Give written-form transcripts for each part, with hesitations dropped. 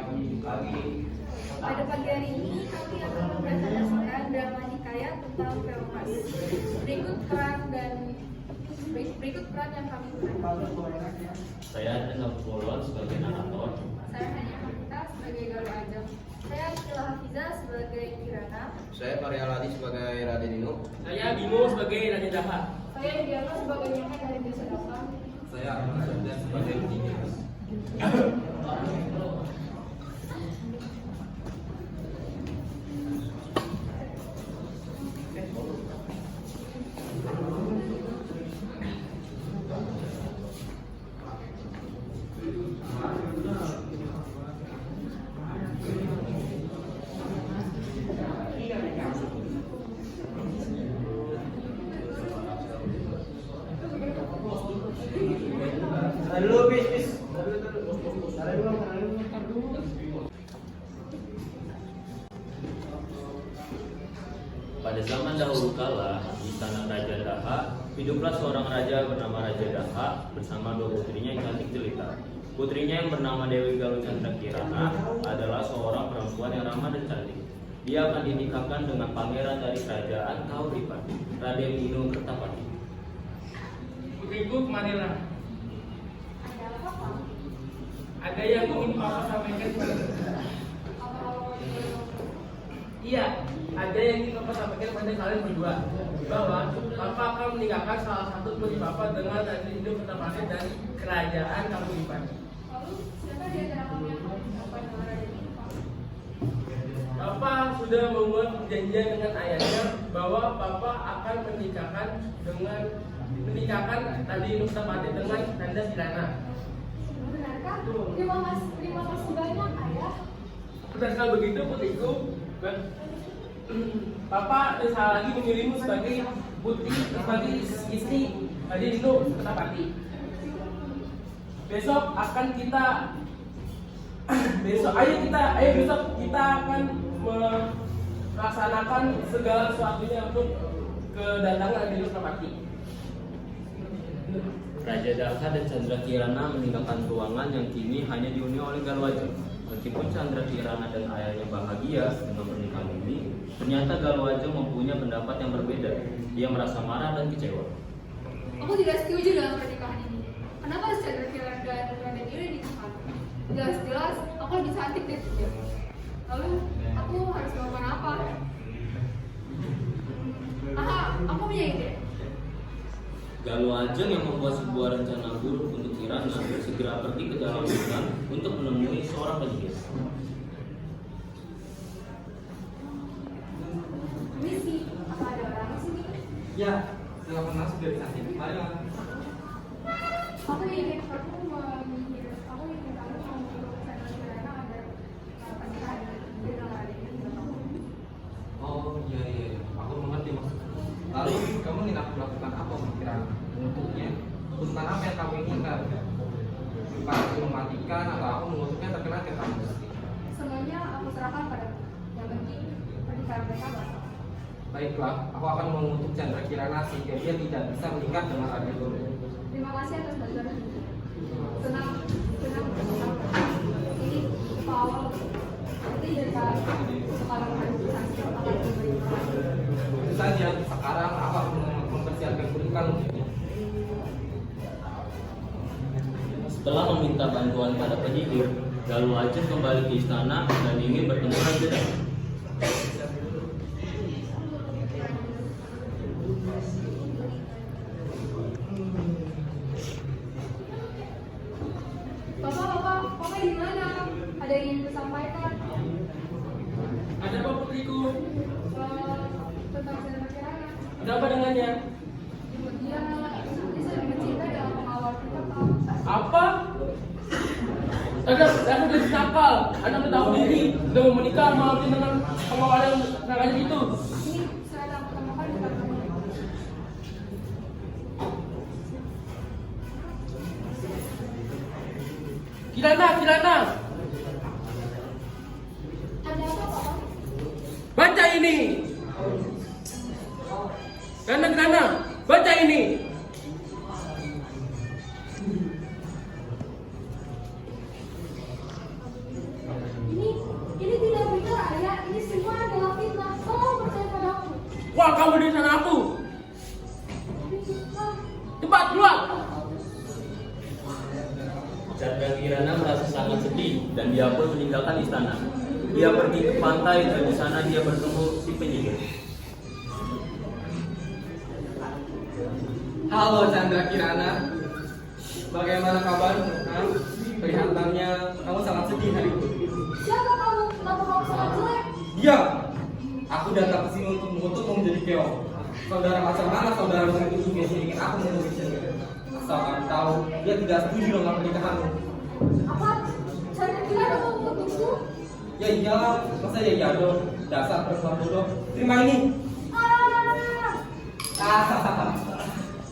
Pada pagi hari ini kami akan mempresentasikan drama Nikaya tentang Peomas. Berikut peran yang kami gunakan. Saya Rizal Pulon sebagai narator. Saya Hanya Hamita sebagai Galuh Ajeng. Saya Akila Hafiza sebagai Kirana. Saya Maria Ladi sebagai Raden Dino. Saya Bimo sebagai Raja Daha. Saya Diana sebagai Nyaka dari Desa Dapa. Saya Ahmad Sabdan sebagai Tigas. Pada zaman dahulu kala, di istana Raja Daha, hiduplah seorang raja bernama Raja Daha bersama dua putrinya yang cantik jelita. Putrinya yang bernama Dewi Galuh Chandra Kirana adalah seorang perempuan yang ramah dan cantik. Dia akan dinikahkan dengan pangeran dari kerajaan Kauripan, Raden Dino Kertapati. Putriku kemarilah. Ada apa, Pak? Ada yang ingin Papa sampaikan kepada Iya, ada yang ingin Papa sampaikan pada kalian berdua, bahwa Papa akan meninggalkan salah satu putri Papa dengan Raden Dino Kertapati dari kerajaan Kauripan. Lalu siapa di antara kami yang mau mendapat dengan Raden ini, Pak? Papa sudah membuat perjanjian dengan ayahnya bahwa Papa akan menikahkan Raden Dino Kertapati dengan Nanda Kirana. Benarkah? Terima kasih banyak, Ayah. Benar sekali begitu putriku. Papa sekali lagi memilihmu sebagai putri, sebagai istri Raden Dino Kertapati. Besok akan kita besok kita akan melaksanakan segala sesuatunya untuk kedatangan Raden Dino Kertapati. Raja Daha dan Chandra Kirana meninggalkan ruangan yang kini hanya dihuni oleh Galuh Ajeng. Meskipun Chandra Kirana dan ayahnya bahagia dengan pernikahan ini, ternyata Galuh Ajeng mempunyai pendapat yang berbeda. Dia merasa marah dan kecewa. Aku tidak setuju dengan pernikahan ini. Kenapa harus Chandra Kirana dan Raden ini dinikahkan? Jelas-jelas aku lebih cantik dari dia. Lalu aku harus melakukan apa? Aku punya ide. Galuh Ajeng yang membuat sebuah rencana buruk untuk Kirana segera pergi ke dalam hutan untuk menemui seorang penyihir. Permisi, apa ada orang di sini? Ya, silakan masuk dari sana. Mari mas. Aku ingin kamu menghibur Chandra Kirana agar pernikahan dengan Raden ini dilakukan. Oh iya, aku mengerti maksudnya. Lalu kamu ingin aku lakukan apa pikiran untuknya? Untukkan apa yang kamu inginkan? Supaya aku mematikan atau aku mengutuknya terkena ke kamu? Semuanya aku serahkan padamu. Yang penting pernikahan mereka batal. Baiklah, aku akan mengutuk Chandra Kirana sehingga dia tidak bisa menikah dengan Raden Dino. Terima kasih atas bantuan. Senang bersama. Ini Pak Awal. Nanti dari sekarang akan memberi Tentu saja, sekarang aku akan mempersiapkan kurikulum untuknya. Setelah meminta bantuan pada penyihir, Galuh Ajeng kembali ke istana dan ingin bertemu Raja Daha. Papa di mana? Ada yang ingin disampaikan? Ada apa putriku? Tentang Chandra Kirana. Ada apa dengannya? Dia sudah mencintai dalam pengawal kita, Pak. Apa? Saya sudah nakal. Anda sudah tahu diri. Sudah mau menikah mau dengan pengawal yang nakal itu. Ini surat yang pertama kali kita ketemu. Kirana. Ada apa, Pak? Baca ini. Kirana. Baca ini. Keluar kamu dari sana aku. Cepat keluar. Chandra Kirana merasa sangat sedih dan dia pun meninggalkan istana. Dia pergi ke pantai dan di sana dia bertemu si penyihir. Halo Chandra Kirana, bagaimana kabarmu? Kelihatannya kamu sangat sedih hari ini. Siapa kamu? Kenapa kamu sangat jelek? Diam! Aku datang ke sini untuk mengutukmu menjadi keong. Saudara macam mana saudara itu ingin aku mengutuk sini? Asal kamu tahu, dia tidak setuju dengan pernikahanmu. Apa? Saya kira kamu mengutukku. Ya iyalah, masa ya iya dong. Dasar perempuan bodoh. Terima ini.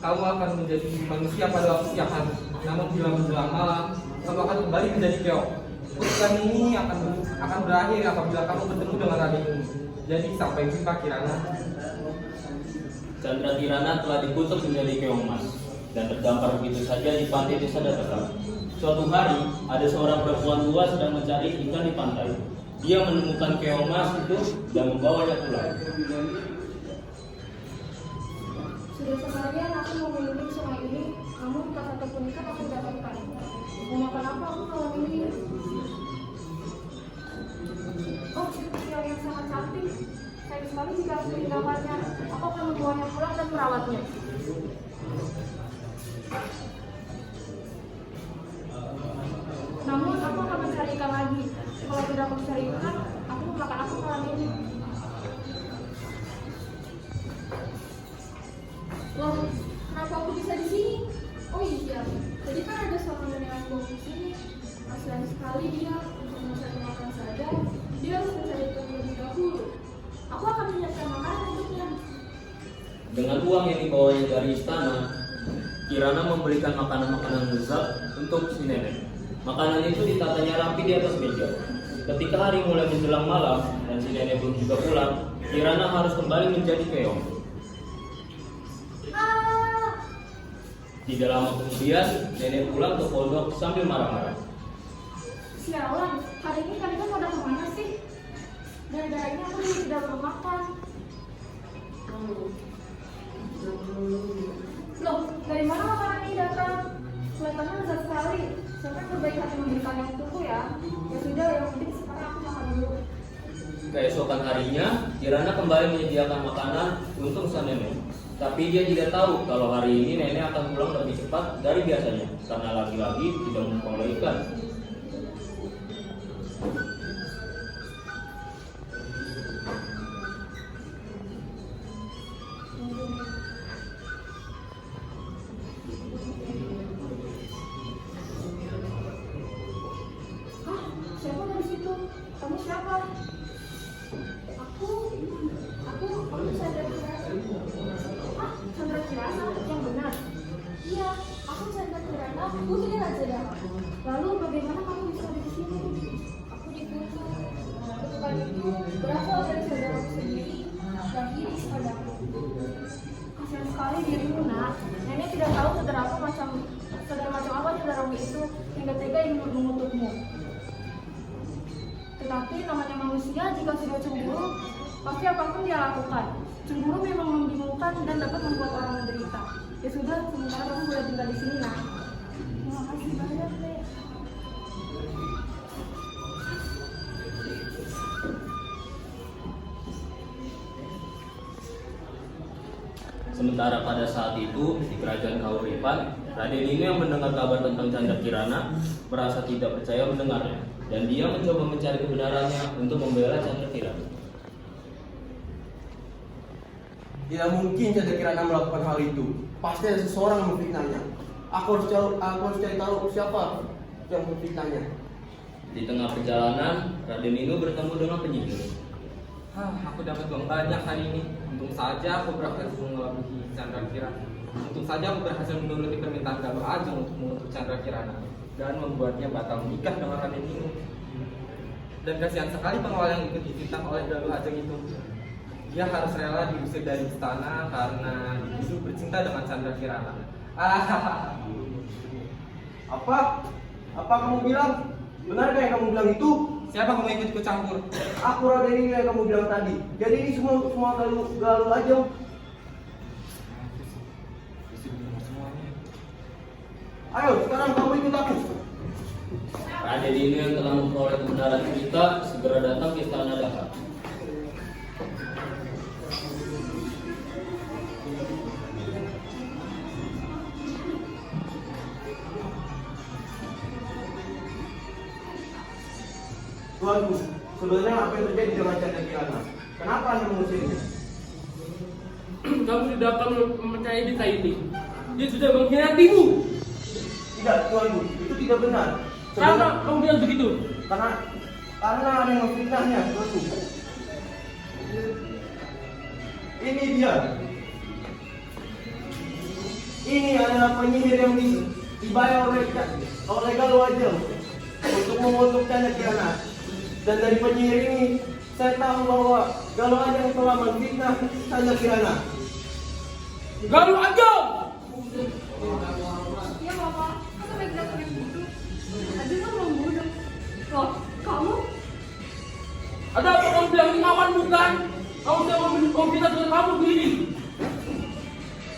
Kamu akan menjadi manusia pada waktu siang hari. Namun bila menjelang malam, kamu akan kembali menjadi keong. Kutukan ini akan berakhir apabila kamu bertemu dengan Raden ini. Jadi sampai jumpa Kirana. Chandra Kirana telah dikutuk menjadi keong emas dan terdampar begitu saja di pantai desa Datakam. Suatu hari, ada seorang perempuan tua sedang mencari ikan di pantai. Dia menemukan keong emas itu dan membawanya pulang. Sudah seharian aku mau mengelilingi sungai ini, namun tak satupun ikan aku dapatkan. Mau makan apa aku malam ini? Oh, siang yang sangat cantik. Sayang sekali jika aku meninggalkannya. Aku akan membawanya pulang dan merawatnya. Namun aku akan mencari ikan lagi. Kalau tidak aku mencari ikan, aku memakan apa malam ini? Loh, kenapa aku bisa di sini? Oh iya, tadi kan ada seorang nenek aku di sini. Kasihan sekali dia untuk mencari makan saja. Dia harus mencari terlebih dahulu. Aku akan menyiapkan makanan untuknya. Dengan uang yang dibawanya dari istana, Kirana memberikan makanan-makanan lezat untuk si nenek. Makanan itu ditatanya rapi di atas meja. Ketika hari mulai menjelang malam dan si nenek belum juga pulang, Kirana harus kembali menjadi keong. Tidak lama kemudian, nenek pulang ke pondok sambil marah-marah. Sialan, hari ini kalian pada kemana sih? Gara-gara ini aku tidak mau makan. Loh, dari mana makanan ini datang? Kelihatannya lezat sekali. Siapa yang berbaik hati memberikan yang untukku ya? Ya sudah, yang penting sekarang aku makan dulu. Keesokan harinya, Kirana kembali menyediakan makanan untuk sang nenek. Tapi dia tidak tahu kalau hari ini nenek akan pulang lebih cepat dari biasanya karena lagi-lagi tidak memperoleh ikan. Hah? Siapa dari situ? Kamu siapa? Aku Chandra Kirana. Ah, Chandra Kirana yang benar. Iya, aku Chandra Kirana, putri Raja Daha. Lalu bagaimana kamu bisa ada di sini? Aku dikutuk. Kutukan itu berasal dari saudaraku sendiri dan iris padaku. Kasihan sekali dirimu, nak. Nenek tidak tahu saudara macam apa saudaramu itu hingga tega ingin mengutukmu. Tetapi namanya manusia jika sudah cemburu, pasti apapun dia lakukan. Cemburu memang membingungkan dan dapat membuat orang menderita. Ya sudah, sementara kamu boleh tinggal di sini, nak. Terima kasih banyak, Nek. Sementara pada saat itu di kerajaan Kahuripan, Raden Inu yang mendengar kabar tentang Chandra Kirana merasa tidak percaya mendengarnya dan dia mencoba mencari kebenarannya untuk membela Chandra Kirana. Tidak mungkin Chandra Kirana melakukan hal itu. Pasti ada seseorang yang memfitnahnya. Aku harus cari tahu siapa yang memfitnahnya. Di tengah perjalanan, Raden Inu bertemu dengan penyihir. Aku dapat uang banyak hari ini. Untung saja aku berhasil mengelabuhi Chandra Kirana. Untung saja aku berhasil menuruti permintaan Galuh Ajeng untuk mengutuk Chandra Kirana dan membuatnya batal menikah dengan Raden Inu. Dan kasihan sekali pengawal yang ikut difitnah oleh Galuh Ajeng itu. Dia harus rela diusir dari istana karena dituduh bercinta dengan Chandra Kirana. Apa? Apa kamu bilang? Benarkah yang kamu bilang itu? Siapa kamu ikut campur? Aku Raden ini yang kamu bilang tadi. Jadi ini semua galau aja. Ayo, sekarang kamu ikut aku. Raden ini yang telah memperoleh kebenaran kita segera datang ke istana Daha. Tuanku, sebenarnya apa yang terjadi dengan Chandra Kirana? Kenapa Anda mengusirnya? Kamu tidak akan mempercayai desa ini. Dia sudah mengkhianatimu. Tidak, tuanku, itu tidak benar. Kenapa kamu bilang begitu? Karena ada yang memfitnahnya, tuanku. Ini dia. Ini adalah penyihir yang dibayar oleh Galuh Ajeng untuk mengutuk Chandra Kirana. Dan dari penyihir ini, saya tahu bahwa Galuh Ajeng telah memfitnah Chandra Kirana. Galuh Ajeng! Iya Papa, kok sampai kelihatan yang gitu? Ajeng kan belum bunuh. Loh, kamu? Ada apa kamu bilang ini kawan bukan? Kamu sudah memfitnah dengan kamu begini.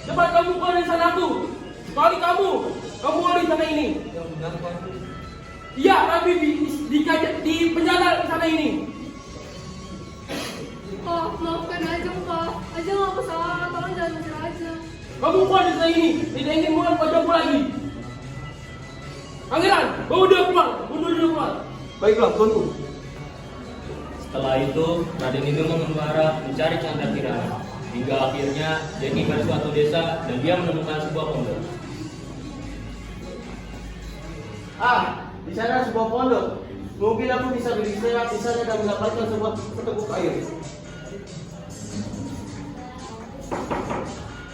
Cepat kamu keluar dari sana tuh. Kali kamu keluar dari sana ini. Yang benar tuanku. Iya, tapi di penjara di sana ini. Pak, maafkan Ajeng, Pak. Ajeng nggak bersalah, tolong jangan usir Ajeng. Kamu keluar dari sana ini. Tidak ingin melihat wajahku lagi. Pangeran, bawa dia keluar. Bawa dia keluar. Baiklah, tuanku. Setelah itu, Raden ini mengembara mencari Chandra Kirana. Hingga akhirnya dia tiba di suatu desa dan dia menemukan sebuah pondok. Di sana sebuah pondok. Mungkin aku bisa beristirahat di sana dan mendapatkan sebuah seteguk air.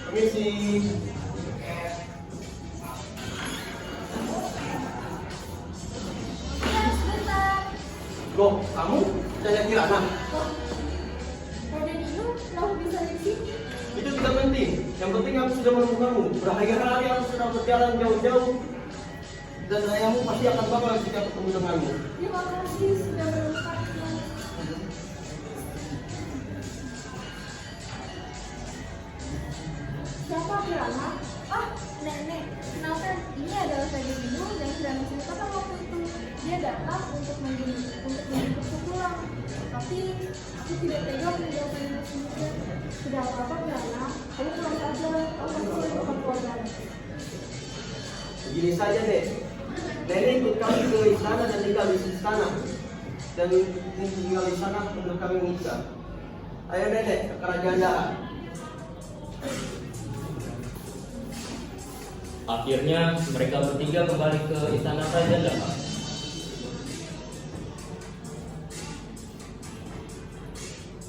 Permisi. Ya, sebentar. Loh, kamu Chandra Kirana? Loh, Raden itu kenapa bisa di sini? Itu tidak penting. Yang penting aku sudah menemukanmu. Berhari-hari aku sudah berjalan jauh-jauh. Dan ayahmu pasti akan bangga jika ketemu denganmu. Terima kasih sudah menemukanku. Siapa Kirana? Nenek. Kenalkan, ini adalah Raden Dinu yang sudah menceritakan waktu itu. Dia datang untuk menjemputku pulang. Tapi aku tidak tega meninggalkan ibu sendirian. Sudah apa-apa Kirana, kamu pulang saja. Kamu masih bukan keluarga. Begini saja, Dek. Nenek ikut kami ke istana dan tinggal di istana. Dan tinggal di sana untuk kami menikah. Ayo Nenek, ke kerajaan Daha. Akhirnya mereka bertiga kembali ke istana kerajaan Daha.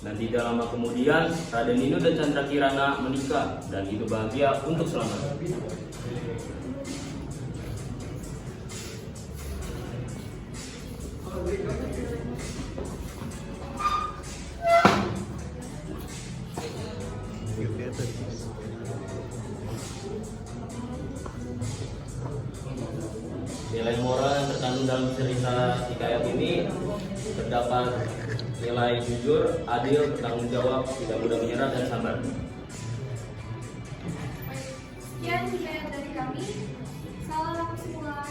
Dan tidak lama kemudian Raden Dinu dan Chandra Kirana menikah dan hidup bahagia untuk selamanya. Nilai moral yang terkandung dalam cerita hikayat ini terdapat nilai jujur, adil, bertanggung jawab, tidak mudah menyerah, dan sabar. Sekian hikayat dari kami. Salam semua.